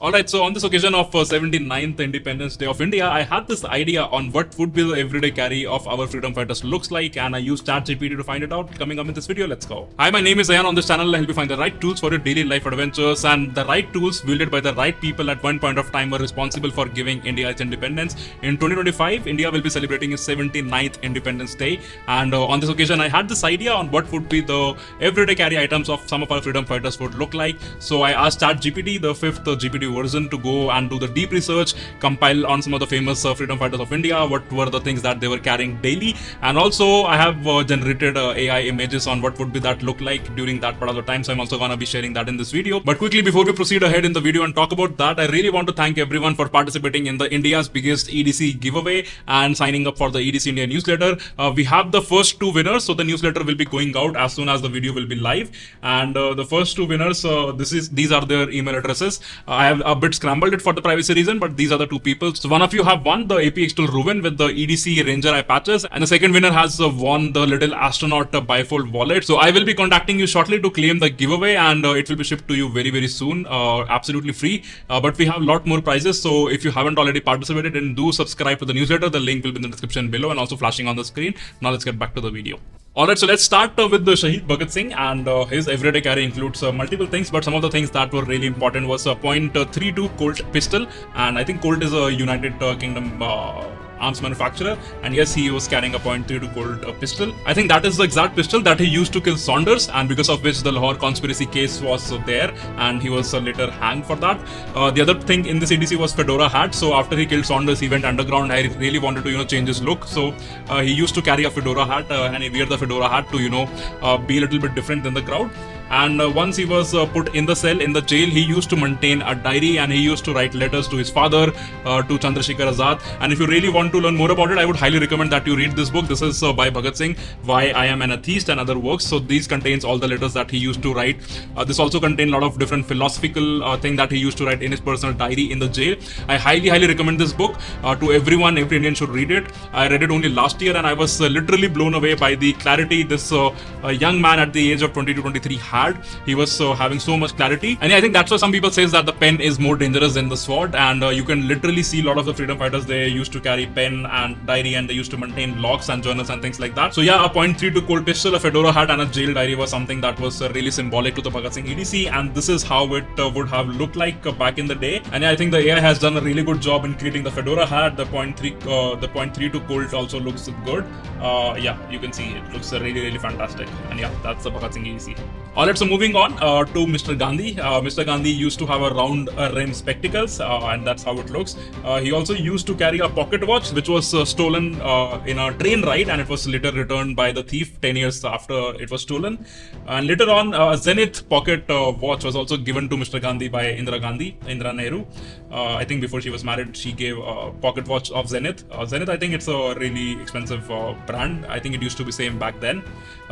Alright, so on this occasion of 79th Independence Day of India, I had this idea on what would be the everyday carry of our freedom fighters looks like, and I used ChatGPT to find it out. Coming up in this video, let's go. Hi, my name is Ayan. On this channel, I help you find the right tools for your daily life adventures, and the right tools wielded by the right people at one point of time were responsible for giving India its independence. In 2025, India will be celebrating its 79th Independence Day, and on this occasion, I had this idea on what would be the everyday carry items of some of our freedom fighters would look like. So I asked ChatGPT, the fifth GPT version, to go and do the deep research, compile on some of the famous freedom fighters of India, what were the things that they were carrying daily, and also I have generated AI images on what would be that look like during that part of the time. So I'm also gonna be sharing that in this video. But quickly, before we proceed ahead in the video and talk about that, I really want to thank everyone for participating in the India's biggest EDC giveaway and signing up for the EDC India newsletter. We have the first two winners, so the newsletter will be going out as soon as the video will be live. And the first two winners, these are their email addresses. I have a bit scrambled it for the privacy reason, but these are the two people. So one of you have won the APX Ruin with the EDC Ranger eye patches, and the second winner has won the little astronaut bifold wallet. So I will be contacting you shortly to claim the giveaway, and it will be shipped to you very soon, absolutely free. But we have a lot more prizes, so if you haven't already participated, then do subscribe to the newsletter. The link will be in the description below and also flashing on the screen. Now let's get back to the video. Alright, so let's start with the Shaheed Bhagat Singh, and his everyday carry includes multiple things, but some of the things that were really important was a .32 Colt pistol, and I think Colt is a United Kingdom arms manufacturer, and yes, he was carrying a .32 Colt pistol. I think that is the exact pistol that he used to kill Saunders, and because of which the Lahore conspiracy case was there, and he was later hanged for that. The other thing in this EDC was fedora hat. So after he killed Saunders, he went underground. I really wanted to change his look, so he used to carry a fedora hat, and he wore the fedora hat to be a little bit different than the crowd. And once he was put in the cell in the jail, he used to maintain a diary, and he used to write letters to his father, to Chandrasekhar Azad. And if you really want to learn more about it, I would highly recommend that you read this book. This is by Bhagat Singh, Why I Am an Atheist, and other works. So these contains all the letters that he used to write. This also contains a lot of different philosophical thing that he used to write in his personal diary in the jail. I highly recommend this book to everyone. Every Indian should read it. I read it only last year, and I was literally blown away by the clarity this young man at the age of 22-23 had. He was having so much clarity, and I think that's why some people says that the pen is more dangerous than the sword. And you can literally see a lot of the freedom fighters, they used to carry pen and diary, and they used to maintain logs and journals and things like that. So yeah, a .32 Colt pistol, a fedora hat, and a jail diary was something that was really symbolic to the Bhagat Singh EDC, and this is how it would have looked like back in the day. And I think the AI has done a really good job in creating the fedora hat. The .32 Colt also looks good. Yeah, you can see it looks really fantastic. And yeah, that's the Bhagat Singh EDC. Alright, so moving on to Mr. Gandhi. Mr. Gandhi used to have a round rim spectacles, and that's how it looks. He also used to carry a pocket watch, which was stolen in a train ride, and it was later returned by the thief 10 years after it was stolen. And later on, a Zenith pocket watch was also given to Mr. Gandhi by Indira Nehru. I think before she was married, she gave a pocket watch of Zenith. Zenith, I think it's a really expensive brand. I think it used to be same back then.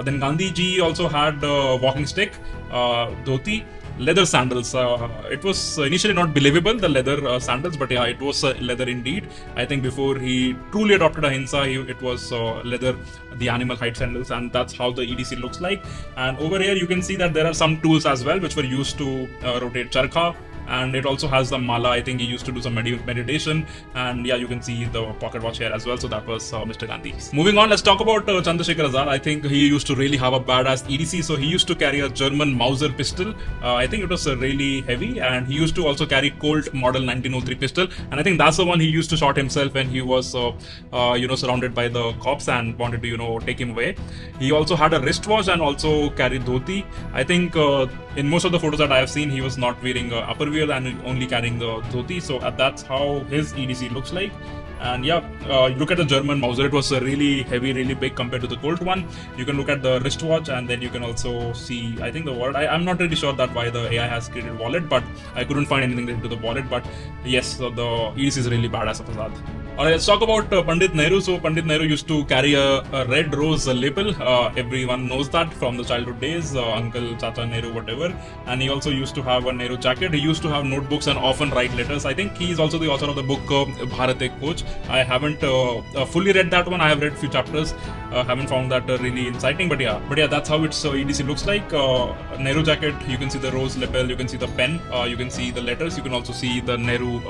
Then Gandhi ji also had walking stick, dhoti, leather sandals. It was initially not believable, the leather sandals, but yeah, it was leather indeed. I think before he truly adopted ahimsa, it was leather, the animal hide sandals, and that's how the EDC looks like. And over here you can see that there are some tools as well which were used to rotate charkha. And it also has the mala. I think he used to do some meditation, and yeah, you can see the pocket watch here as well. So that was Mr. Gandhi. Moving on, let's talk about Chandrasekhar Azad. I think he used to really have a badass EDC. So he used to carry a German Mauser pistol. I think it was really heavy, and he used to also carry Colt model 1903 pistol, and I think that's the one he used to shot himself when he was surrounded by the cops and wanted to take him away. He also had a wristwatch and also carried dhoti. I think in most of the photos that I have seen, he was not wearing upper wear and only carrying the dhoti. So that's how his EDC looks like. And yeah, look at the German Mauser. It was really heavy, really big compared to the Colt one. You can look at the wristwatch, and then you can also see, I think, the wallet. I'm not really sure that why the AI has created wallet, but I couldn't find anything related to the wallet. But yes, the EDC is really badass of Azad. Alright, let's talk about Pandit Nehru. So Pandit Nehru used to carry a red rose label. Everyone knows that from the childhood days, Uncle, Chacha Nehru, whatever. And he also used to have a Nehru jacket. He used to have notebooks and often write letters. I think he's also the author of the book Bharat Ek Coach. I haven't fully read that one. I have read few chapters. Haven't found that really exciting, but yeah, that's how its EDC looks like. Nehru jacket. You can see the rose label. You can see the pen. You can see the letters. You can also see the Nehru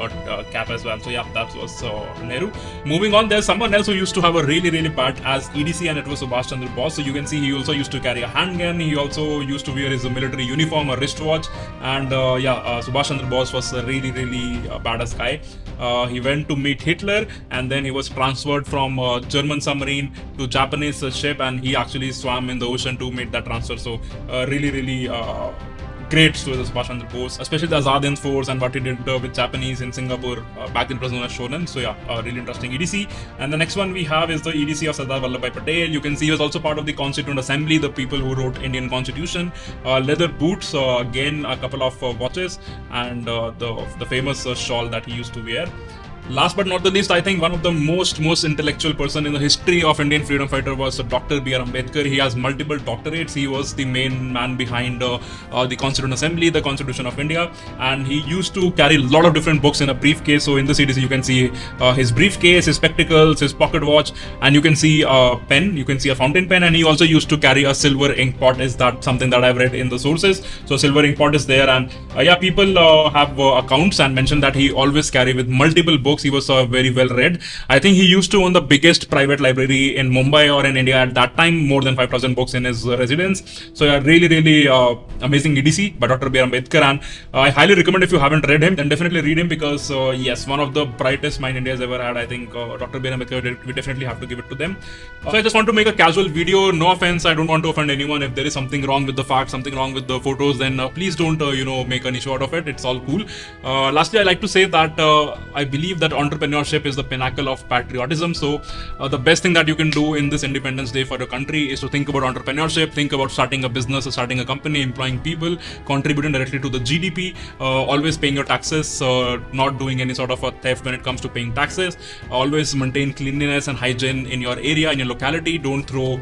cap as well. So yeah, that was Nehru. Moving on, there's someone else who used to have a really bad as EDC, and it was Subhash Chandra Bose. So you can see he also used to carry a handgun. He also used to wear his military uniform, a wristwatch, and Subhash Chandra Bose was a really badass guy. He went to meet Hitler, and then he was transferred from German submarine to Japanese ship, and he actually swam in the ocean to make that transfer. So really great story of Subhash Chandra Bose, especially the Azad Hind Force and what he did with Japanese in Singapore. Back then it was known as Shonan. So yeah, really interesting EDC. And the next one we have is the EDC of Sardar Vallabhbhai Patel. You can see he was also part of the Constituent Assembly, the people who wrote Indian Constitution. Leather boots, again a couple of watches, and the famous shawl that he used to wear. Last but not the least, I think one of the most intellectual person in the history of Indian freedom fighter was Dr. B.R. Ambedkar. He has multiple doctorates. He was the main man behind the Constituent Assembly, the Constitution of India, and he used to carry a lot of different books in a briefcase. So in the EDC, you can see his briefcase, his spectacles, his pocket watch, and you can see a pen. You can see a fountain pen, and he also used to carry a silver ink pot. Is that something that I've read in the sources? So silver ink pot is there, and people have accounts and mentioned that he always carry with multiple books. He was very well read. I think he used to own the biggest private library in Mumbai or in India at that time, more than 5,000 books in his residence. So yeah, really amazing EDC by Dr. B.R. Ambedkar, and I highly recommend, if you haven't read him, then definitely read him, because yes, one of the brightest mind India has ever had. I think Dr. B.R. Ambedkar, we definitely have to give it to them. So I just want to make a casual video. No offense, I don't want to offend anyone. If there is something wrong with the facts, something wrong with the photos, then please don't make an issue out of it. It's all cool. Lastly, I like to say that I believe that entrepreneurship is the pinnacle of patriotism. So the best thing that you can do in this Independence Day for your country is to think about entrepreneurship, think about starting a business or starting a company, employing people, contributing directly to the GDP, always paying your taxes, not doing any sort of a theft when it comes to paying taxes, always maintain cleanliness and hygiene in your area, in your locality, don't throw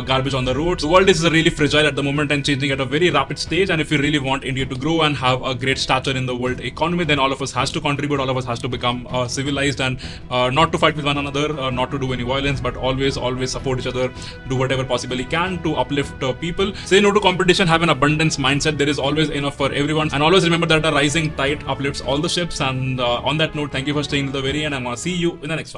garbage on the roads. The world is really fragile at the moment and changing at a very rapid stage, and if you really want India to grow and have a great stature in the world economy, then all of us has to contribute, all of us has to become civilized, and not to fight with one another, not to do any violence, but always support each other, do whatever possibly can to uplift people. Say no to competition, have an abundance mindset. There is always enough for everyone, and always remember that a rising tide uplifts all the ships. And on that note, thank you for staying to the very end. I'm gonna see you in the next one.